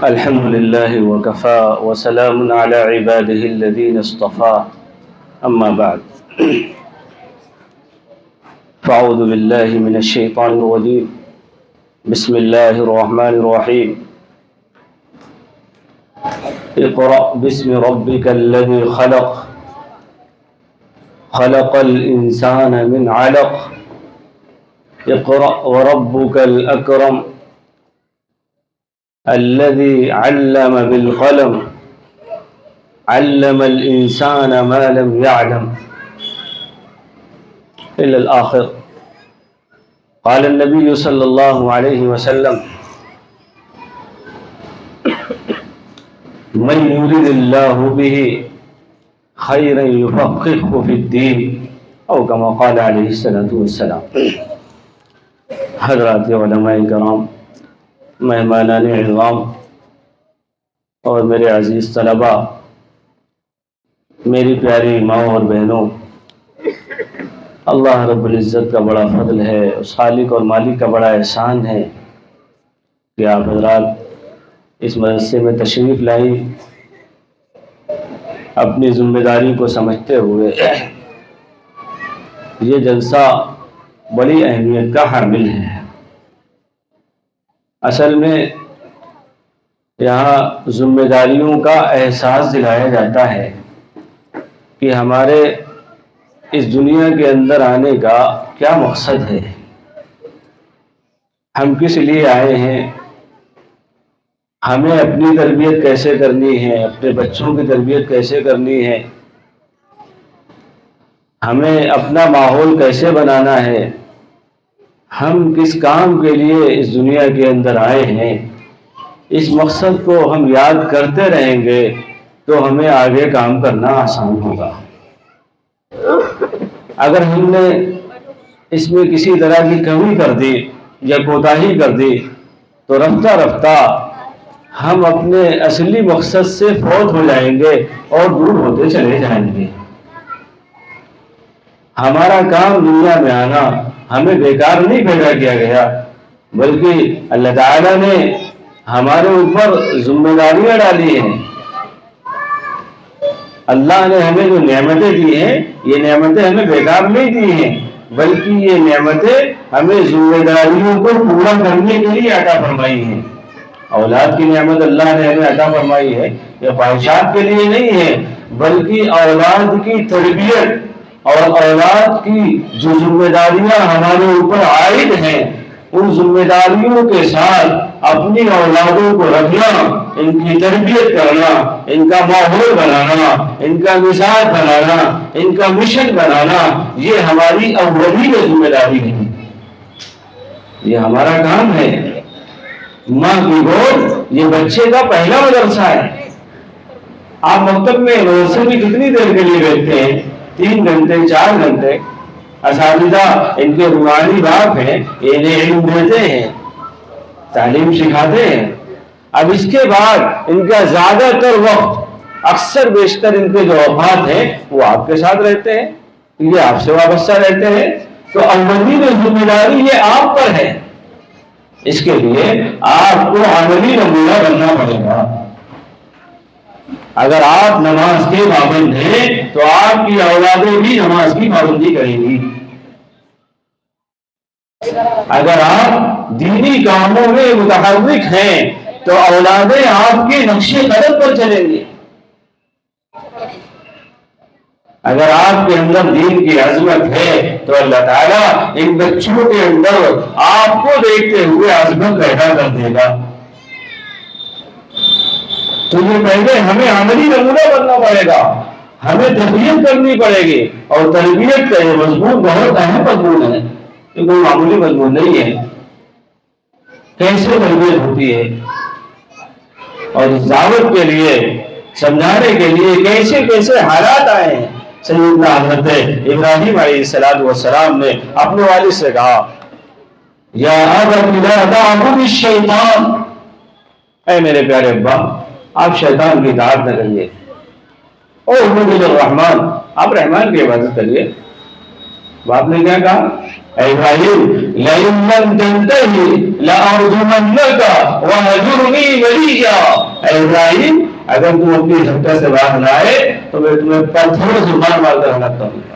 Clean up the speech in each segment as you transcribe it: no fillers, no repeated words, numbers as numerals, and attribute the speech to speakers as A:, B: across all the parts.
A: الحمد لله وكفى وسلام على عباده الذين اصطفى أما بعد فأعوذ بالله من الشيطان الرجيم بسم الله الرحمن الرحيم اقرأ باسم ربك الذي خلق الإنسان من علق اقرأ وربك الأكرم الذي علم بالقلم علم الإنسان ما لم يعلم إلى الآخر. قال النبي صلى الله عليه وسلم من يرد الله به خيرا يفقهه في الدين أو كما قال عليه الصلاة والسلام. حضرات علماء کرام، مہمانان اعظام اور میرے عزیز طلباء، میری پیاری ماؤں اور بہنوں، اللہ رب العزت کا بڑا فضل ہے، اس خالق اور مالک کا بڑا احسان ہے کہ آپ حضرات اس مدرسے میں تشریف لائی، اپنی ذمہ داری کو سمجھتے ہوئے یہ جلسہ بڑی اہمیت کا حامل ہے۔ اصل میں یہاں ذمہ داریوں کا احساس دلایا جاتا ہے کہ ہمارے اس دنیا کے اندر آنے کا کیا مقصد ہے، ہم کس لیے آئے ہیں، ہمیں اپنی تربیت کیسے کرنی ہے، اپنے بچوں کی تربیت کیسے کرنی ہے، ہمیں اپنا ماحول کیسے بنانا ہے، ہم کس کام کے لیے اس دنیا کے اندر آئے ہیں، اس مقصد کو ہم یاد کرتے رہیں گے تو ہمیں آگے کام کرنا آسان ہوگا۔ اگر ہم نے اس میں کسی طرح کی کمی کر دی یا کوتاہی کر دی تو رفتہ رفتہ ہم اپنے اصلی مقصد سے فوت ہو جائیں گے اور دور ہوتے چلے جائیں گے۔ ہمارا کام دنیا میں آنا ہمیں بیکار نہیں پیدا کیا گیا، بلکہ اللہ تعالیٰ نے ہمارے اوپر ذمہ داریاں ڈالی ہیں۔ اللہ نے ہمیں جو نعمتیں دی ہیں، یہ نعمتیں ہمیں بیکار نہیں دی ہیں، بلکہ یہ نعمتیں ہمیں ذمہ داریوں کو پورا کرنے کے لیے عطا فرمائی ہیں۔ اولاد کی نعمت اللہ نے ہمیں عطا فرمائی ہے، یہ خواہشات کے لیے نہیں ہے، بلکہ اولاد کی تربیت اور اولاد کی جو ذمہ داریاں ہمارے اوپر عائد ہیں، ان ذمہ داریوں کے ساتھ اپنی اولادوں کو رکھنا، ان کی تربیت کرنا، ان کا ماحول بنانا، ان کا مزاج بنانا، ان کا مشن بنانا، یہ ہماری اولی ذمہ داری ہے، یہ ہمارا کام ہے۔ ماں کی گود یہ بچے کا پہلا مدرسہ ہے۔ آپ مکتب میں مدرسے میں کتنی دیر کے لیے بیٹھتے ہیں؟ 3 گھنٹے 4 گھنٹے۔ اساتذہ ان کے روحانی باپ ہیں، انہیں علم دیتے ہیں، تعلیم سکھاتے ہیں۔ اب اس کے بعد ان کا زیادہ تر وقت، اکثر بیشتر ان کے جو اوقات ہیں وہ آپ کے ساتھ رہتے ہیں، یہ آپ سے وابستہ رہتے ہیں، تو اولین ذمہ داری یہ آپ پر ہے۔ اس کے لیے آپ کو عملی نمونہ بننا پڑے گا۔ اگر آپ نماز کے پابند ہیں تو آپ کی اولادیں بھی نماز کی پابندی کریں گی۔ اگر آپ دینی کاموں میں متحرک ہیں تو اولادیں آپ کے نقش قدم پر چلیں گی۔ اگر آپ کے اندر دین کی عظمت ہے تو اللہ تعالیٰ ان بچوں کے اندر آپ کو دیکھتے ہوئے عظمت پیدا کر دے گا۔ تو یہ پہلے ہمیں عملی نمونہ بننا پڑے گا، ہمیں تربیت کرنی پڑے گی، اور تربیت کا یہ مضمون بہت اہم مضمون ہے، یہ کوئی معمولی مضمون نہیں ہے۔ کیسے تربیت ہوتی ہے اور اس دعوت کے لیے سمجھانے کے لیے کیسے کیسے حالات آئے ہیں۔ سیدنا حضرت ابراہیم علیہ السلام نے اپنے والد سے کہا، یا ابت لا تعبد الشیطان، اے میرے پیارے ابا، آپ شیطان کی اطاعت نہ کریے، اعبدوا الرحمن، آپ رحمان کی عبادت کریے۔ باپ نے کیا کہا؟ اے ابراہیم لئن لم تنتہی لأرجمنک وہجرنی ملیا، اے ابراہیم اگر تم اپنی جھٹکا سے باہر نہ آئے تو میں تمہیں پتھروں سے مار مار کر ہلاک کر دوں گا۔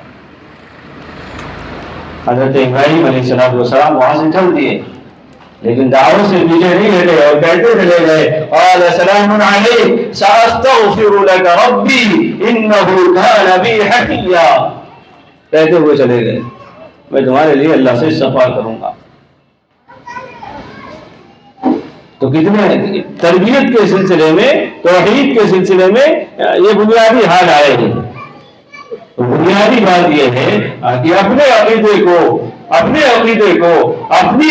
A: حضرت ابراہیم علیہ السلام وہاں سے چل دیے، لیکن دعوت سے پیچھے نہیں ہٹے اور کہتے چلے گئے قال سلام علیک ساستغفر لک ربی انہ کان بی حفیا، کہتے ہوئے چلے گئے میں تمہارے لیے اللہ سے استغفار کروں گا۔ تو کتنے تربیت کے سلسلے میں، توحید کے سلسلے میں یہ بنیادی حال آئے ہیں۔ تو بنیادی بات یہ ہے کہ اپنے عقیدے کو، اپنی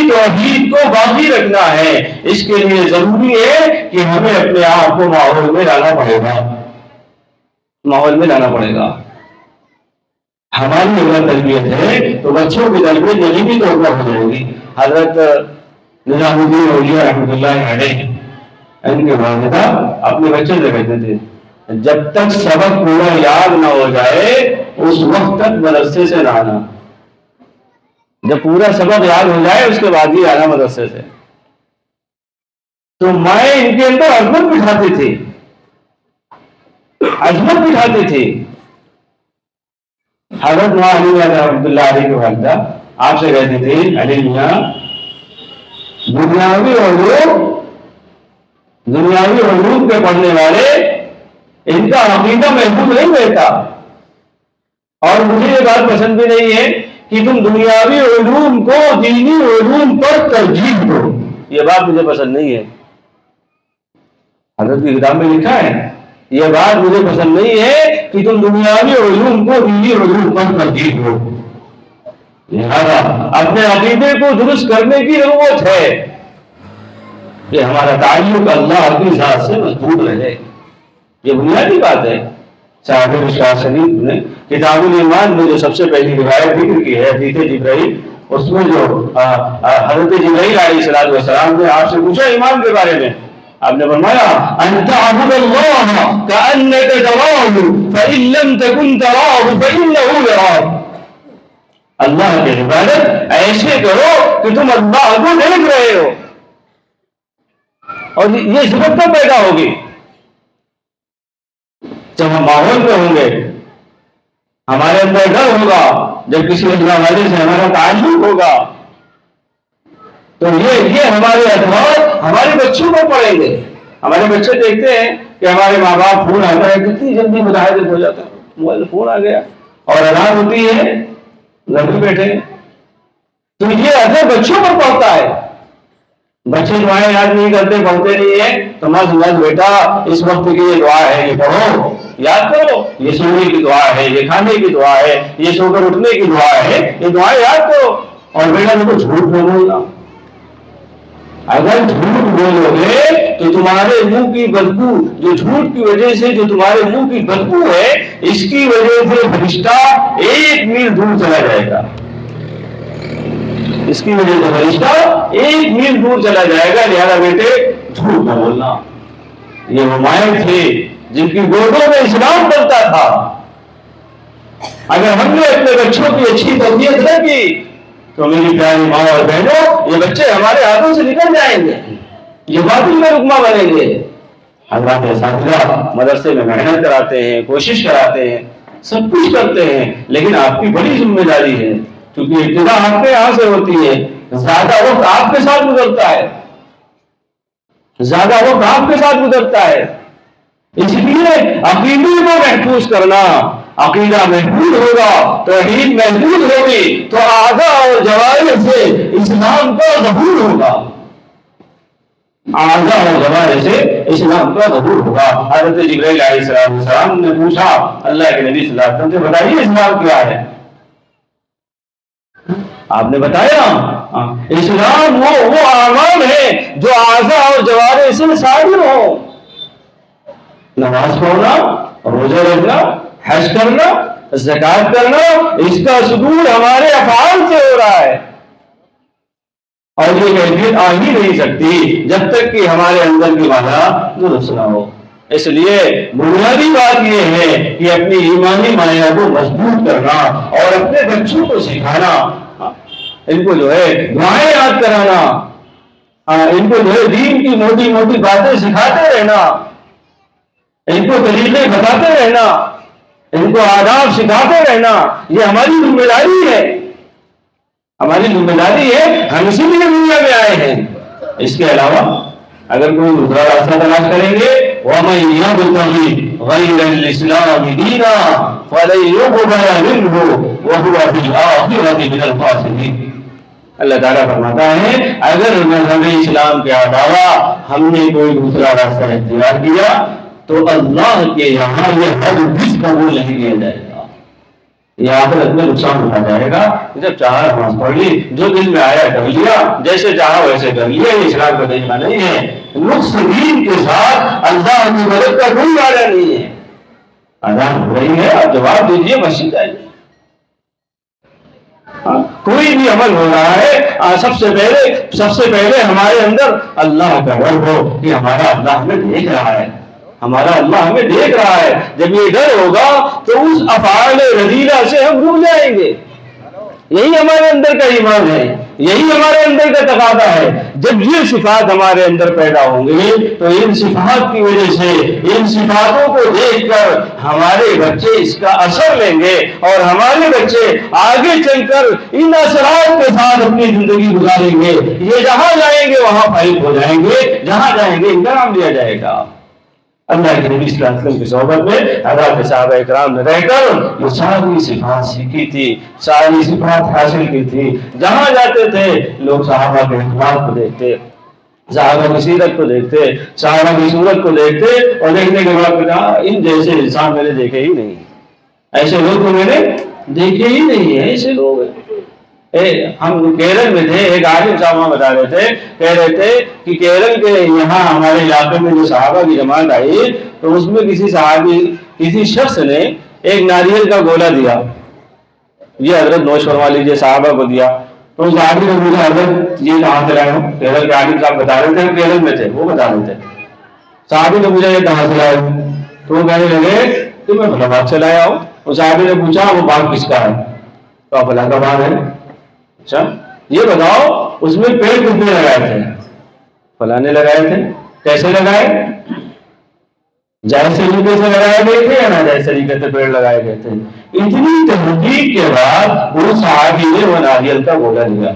A: توحید کو باقی رکھنا ہے۔ اس کے لیے ضروری ہے کہ ہمیں اپنے آپ کو ماحول میں لانا پڑے گا۔ ہماری اگر تربیت ہے تو بچوں کی تربیت یہی بھی تو ہو جائے گی۔ حضرت نظام الدین اولیاء رحمۃ اللہ علیہ ان کے والدہ اپنے بچے سے کہتے تھے جب تک سبق پورا یاد نہ ہو جائے اس وقت تک مدرسے سے نہ آنا، جب پورا سبق یاد ہو جائے اس کے بعد ہی آنا مدرسے سے۔ تو مائیں ان کے اندر عظمت بٹھاتی تھی۔ حضرت ماں علی رحمۃ اللہ علیہ کی والدہ آپ سے کہتی تھی علی میاں دنیاوی علوم کے پڑھنے والے ان کا عقیدہ محفوظ نہیں رہتا، اور مجھے یہ بات پسند بھی نہیں ہے کہ تم دنیاوی علوم کو دینی علوم پر ترجیح دو، یہ بات مجھے پسند نہیں ہے۔ حضرت کی کتاب میں لکھا ہے یہ بات مجھے پسند نہیں ہے کہ تم دنیاوی علوم کو دینی علوم پر ترجیح دو۔ لہذا اپنے عقیدے کو درست کرنے کی ضرورت ہے کہ ہمارا تعلق اللہ کی ذات سے مضبوط رہے، یہ بنیادی بات ہے۔ صاحب مشکوٰۃ شریف نے کتاب الایمان میں جو سب سے پہلی روایت ذکر کی ہے حدیث جبرائیل، اس میں جو حضرت جبرائیل علیہ السلام نے آپ سے پوچھا ایمان کے بارے میں، آپ نے فرمایا ان تعبد اللہ کأنک تراہ فإن لم تکن تراہ فإنہ یراک، اللہ کی عبادت ایسے کرو کہ تم اللہ کو دیکھ رہے ہو، اور یہ صفت کب پیدا ہوگی؟ جب ہم ماحول میں ہوں گے، ہمارے اندر ڈر ہوگا، جب کسی اللہ والے سے ہمارا تعلق ہوگا، تو یہ ہمارے اثرات ہمارے بچوں کو پڑیں گے۔ ہمارے بچے دیکھتے ہیں کہ ہمارے ماں باپ فون آتا ہے کتنی جلدی متحرک ہو جاتا ہے، موبائل فون آ گیا اور اذان ہوتی ہے گھر میں بیٹھے، تو یہ اثر بچوں پر پڑتا ہے۔ بچے دعائیں یاد نہیں کرتے، پڑھتے نہیں ہیں، تو ماں سمجھ بیٹا اس وقت کی یہ دعا ہے، یہ پڑھو، یاد کرو، یہ سونے کی دعا ہے، یہ کھانے کی دعا ہے، یہ سو کر اٹھنے کی دعا ہے، یہ دعائیں یاد کرو۔ اور بیٹا دیکھو جھوٹ نہ بولنا، اگر جھوٹ بولو گے تو تمہارے منہ کی بدبو، جو جھوٹ کی وجہ سے جو تمہارے منہ کی بدبو ہے، اس کی وجہ سے فرشتہ 1 میل دور چلا جائے گا، اس کی وجہ سے فرشتہ 1 میل دور چلا جائے گا۔ لہذا بیٹے جھوٹ نہ بولنا۔ یہ وہ مائیں تھے جن کی گودوں میں اسلام بنتا تھا۔ اگر ہم نے اپنے بچوں کی اچھی تربیت نہ کی تو میری پیاری ماں اور بہنوں، یہ بچے ہمارے ہاتھوں سے نکل جائیں گے، یہ باطل میں رکما بنیں گے۔ حضرات اساتذہ مدرسے میں محنت کراتے ہیں، کوشش کراتے ہیں، سب کچھ کرتے ہیں، لیکن آپ کی بڑی ذمہ داری ہے، کیونکہ ابتدا آپ کے یہاں سے ہوتی ہے، زیادہ وقت آپ کے ساتھ گزرتا ہے، اس لیے عقیدے کو محفوظ کرنا، عقیدہ محفوظ ہوگا، توحید محفوظ ہوگی تو اعضاء اور جوارح سے اسلام کا ظہور ہوگا، اعضاء اور جوارح سے اسلام کا ظہور ہوگا۔ حضرت جبرائیل علیہ السلام نے پوچھا اللہ کے نبی صلی اللہ علیہ وسلم سے، بتائیے اسلام کیا ہے؟ آپ نے بتایا اسلام وہ اعمال ہے جو اعضاء اور جوارح سے صادر ہو، نماز پڑھنا، روزہ رکھنا، حج کرنا، زکات کرنا، اس کا صدور ہمارے افعال سے ہو رہا ہے، اور یہ کیفیت آ ہی نہیں سکتی جب تک کہ ہمارے اندر کی معنی درست نہ ہو۔ اس لیے بنیادی بات یہ ہے کہ اپنی ایمانی معنی کو مضبوط کرنا اور اپنے بچوں کو سکھانا۔ ان کو جو ہے دعائیں یاد کرانا، ان کو جو ہے دین کی موٹی موٹی باتیں سکھاتے رہنا، ان کو طریقے بتاتے رہنا، ان کو آداب سکھاتے رہنا، یہ ہماری ذمہ داری ہے، ہماری ذمہ داری ہے، ہم اسی لیے دنیا میں آئے ہیں۔ اس کے علاوہ اگر کوئی دوسرا راستہ تلاش کریں گے، وَمَن يَبْتَغِ غَيْرَ الْإِسْلَامِ دِينًا فَلَن يُقْبَلَ مِنْهُ وَهُوَ فِي الْآخِرَةِ مِنَ الْخَاسِرِينَ۔ اللہ تعالیٰ فرماتا ہے اگر مذہب اسلام کے علاوہ ہم نے کوئی دوسرا راستہ اختیار کیا تو اللہ کے یہاں یہ ہرگز قبول نہیں کیا جائے گا، یہ آخرت میں نقصان اٹھا جائے گا۔ جب چاہا نماز پڑھ لی، جو دل میں آیا کر لیا، جیسے چاہا ویسے کر لیا، یہ اسلام کا طریقہ نہیں ہے۔ نقص دین کے ساتھ اللہ کی مدد کا کوئی وعدہ نہیں ہے۔ اذان ہو رہی ہے، آپ جواب دیجیے، مسجد آئیے۔ کوئی بھی عمل ہو رہا ہے، سب سے پہلے ہمارے اندر اللہ کا ڈر ہو کہ ہمارا اللہ ہمیں دیکھ رہا ہے، ہمارا اللہ ہمیں دیکھ رہا ہے۔ جب یہ ڈر ہوگا تو اس افعال رذیلہ سے ہم رک جائیں گے۔ یہی ہمارے اندر کا ایمان ہے، یہی ہمارے اندر کا تقاضا ہے۔ جب یہ صفات ہمارے اندر پیدا ہوں گی تو ان صفات کی وجہ سے، ان صفاتوں کو دیکھ کر ہمارے بچے اس کا اثر لیں گے، اور ہمارے بچے آگے چل کر ان اثرات کے ساتھ اپنی زندگی گزاریں گے۔ یہ جہاں جائیں گے وہاں فائد ہو جائیں گے، جہاں جائیں گے ان کا نام لیا جائے گا۔ اللہ کے نبی صلی اللہ علیہ وسلم کی صحبت میں حضرات صحابہ اکرام نے رہ کر یہ ساری صفات سیکھی تھی، ساری صفات حاصل کی تھی۔ جہاں جاتے تھے لوگ صحابہ کے اخلاق کو دیکھتے، صحابہ کی سیرت کو دیکھتے، صحابہ کی صورت کو دیکھتے، اور دیکھنے کے بعد کہا ان جیسے انسان میں نے دیکھے ہی نہیں، ایسے لوگ تو میں نے دیکھے ہی نہیں ہے، ایسے لوگ ہیں۔ ہم کیرل میں تھے، ایک عالم صاحب بتا رہے تھے، کہہ رہے تھے کہ کیرل کے یہاں ہمارے علاقے میں جو صحابہ کی جماعت آئی تو اس میں کسی شخص نے ایک ناریل کا گولا دیا، یہ حضرت نوش فرما لیجیے، صحابہ کو دیا۔ تو اس آدمی نے پوچھا حضرت یہ کہاں سے لائے ہو؟ کیرل کے عالم صاحب بتا رہے تھے، کیرل میں تھے، وہ بتا رہے تھے۔ صحابی نے پوچھا یہ کہاں سے لائے ہو؟ تو وہ کہنے لگے کہ میں فلاں باغ سے لایا ہوں۔ اس صحابی نے پوچھا وہ باغ کس کا ہے؟ تو فلاں کا باغ ہے۔ اچھا یہ بتاؤ اس میں پیڑ کتنے لگائے تھے؟ فلاں نے لگائے تھے۔ کیسے لگائے؟ جائز طریقے سے لگائے گئے تھے یا ناجائز طریقے سے پیڑ لگائے گئے تھے؟ اتنی تحقیق کے بعد وہ صحابی نے وہ ناریل کا گولا لیا۔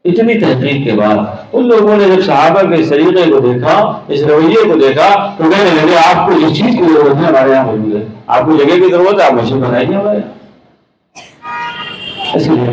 A: اتنی تحقیق کے بعد ان لوگوں نے جب صحابہ کے اس طریقے کو دیکھا، اس رویے کو دیکھا، تو کہنے لگے آپ کو اس چیز کی ضرورت ہے، ہمارے یہاں موجود ہے، آپ کو جگہ کی ضرورت ہے، آپ مشین بنائیے ہمارے یہاں۔ اس لیے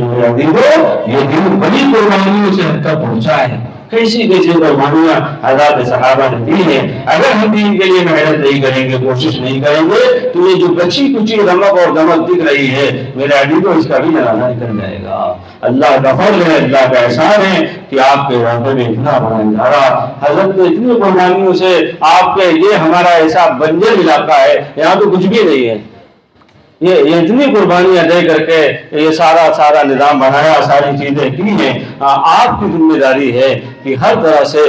A: یہ دین بڑی قربانیوں سے ہم تک پہنچا ہے۔ کیسی قربانیاں حضرات صحابہ نے دی ہیں۔ اگر ہم دین کے لیے محنت نہیں کریں گے، کوشش نہیں کریں گے، تو یہ جو بچی کچی رمق اور دمک دکھ رہی ہے میرے عزیزو، اس کا بھی جنازہ نکل جائے گا۔ اللہ کا فضل ہے، اللہ کا احسان ہے کہ آپ کے علاقے میں اتنا بڑا ادارہ، حضرت نے اتنی قربانیوں سے آپ کے، یہ ہمارا ایسا بنجر علاقہ ہے، یہاں تو کچھ بھی نہیں ہے، یہ اتنی قربانیاں دے کر کے یہ سارا نظام بنایا، ساری چیزیں کی ہیں۔ آپ کی ذمہ داری ہے کہ ہر طرح سے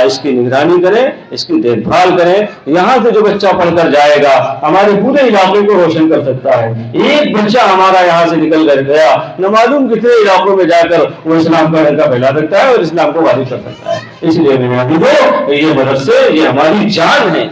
A: اس کی نگرانی کریں، اس کی دیکھ بھال کریں۔ یہاں سے جو بچہ پڑھ کر جائے گا ہمارے پورے علاقے کو روشن کر سکتا ہے۔ ایک بچہ ہمارا یہاں سے نکل کر گیا، نہ معلوم کتنے علاقوں میں جا کر وہ اسلام کا ڈنکا پھیلا سکتا ہے اور اسلام کو واضح کر سکتا ہے۔ اس لیے میرے عزیزو، یہ مدرسے یہ ہماری جان ہے،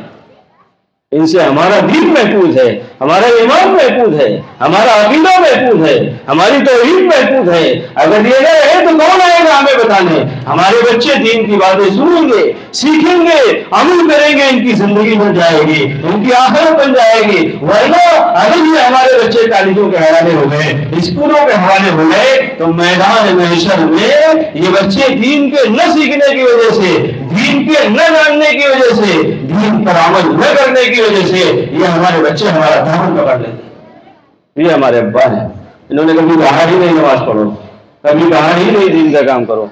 A: ان سے ہمارا دین محفوظ ہے، ہمارا ایمان محفوظ ہے، ہمارا عقیدہ محفوظ ہے، ہماری توحید محفوظ ہے۔ اگر یہ نہ رہے تو کون آئے گا ہمیں بتانے؟ ہمارے بچے دین کی باتیں سنیں گے، سیکھیں گے، عمل کریں گے، ان کی زندگی بن جائے گی، ان کی آخرت بن جائے گی۔ ورنہ اگر یہ ہمارے بچے کالجوں کے حوالے ہو گئے، اسکولوں کے حوالے ہو گئے، تو میدان محشر میں یہ بچے دین کے نہ سیکھنے کی وجہ سے، دین کے نہ جاننے کی وجہ سے، دین پر عمل نہ کرنے کی وجہ سے، یہ ہمارے بچے ہمارا دامن پکڑ لیتے ہیں۔ یہ ہمارے ابا ہیں، انہوں نے کبھی کہا ہی نہیں نماز پڑھو، کبھی کہا ہی نہیں دین کا کام کرو،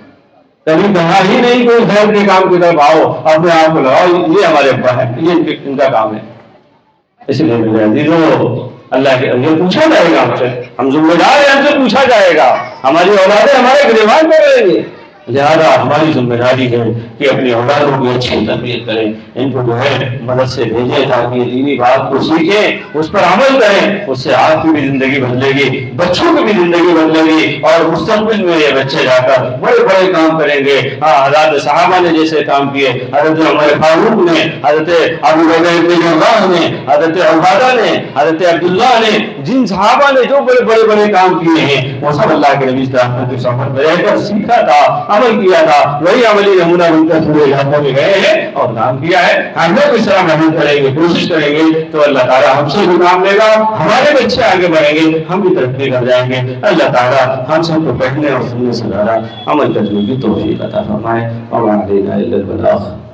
A: کبھی کہا ہی نہیں کوئی خیر کے کام کی طرف آؤ، اپنے آپ کو لگاؤ۔ یہ ہمارے ابا ہیں، یہ ان کا کام ہے۔ اس لیے میرے عزیزو، اللہ کے یہ پوچھا جائے گا ہم سے، ہم ذمہ دار ہیں، ہم سے پوچھا جائے گا، ہماری اولادیں ہمارے گریبان پہ رہیں گے۔ لہٰذا ہماری ذمہ داری ہے کہ اپنی اولادوں کی اچھی تربیت کریں، ان کو جو ہے مدرسے بھیجیں تاکہ دینی بات کو سیکھیں، اس پر عمل کریں، اس سے آپ کی بھی زندگی بدلے گی، بچوں کی بھی زندگی بدلے گی اور مستقبل میں یہ بچے جا کر بڑے بڑے کام کریں گے. حضرت صحابہ نے جیسے کام کیے، حضرت عمر فاروق نے، حضرت ابو بکر بن جراح نے، حضرت عبادہ نے، حضرت عبداللہ نے، جن صحابہ نے جو بڑے بڑے بڑے کام کیے ہیں وہ سب اللہ کے نبی صلی اللہ علیہ وسلم کے صحبت میں رہ کر سیکھا تھا، عمل کیا تھا، وہی عملی نمونہ بن کر پورے علاقوں میں گئے ہیں اور کام کیا ہے. ہم لوگ اس طرح محنت کریں گے، کوشش کریں گے تو اللہ تعالیٰ ہم سے بھی کام لے گا، ہمارے بچے آگے بڑھیں گے، ہم بھی ترقی کر جائیں گے. اللہ تعالیٰ ہم سب کو پڑھنے اور سننے سے زیادہ عمل کرنے کی توفیق عطا فرمائے. وما علینا الا البلاغ.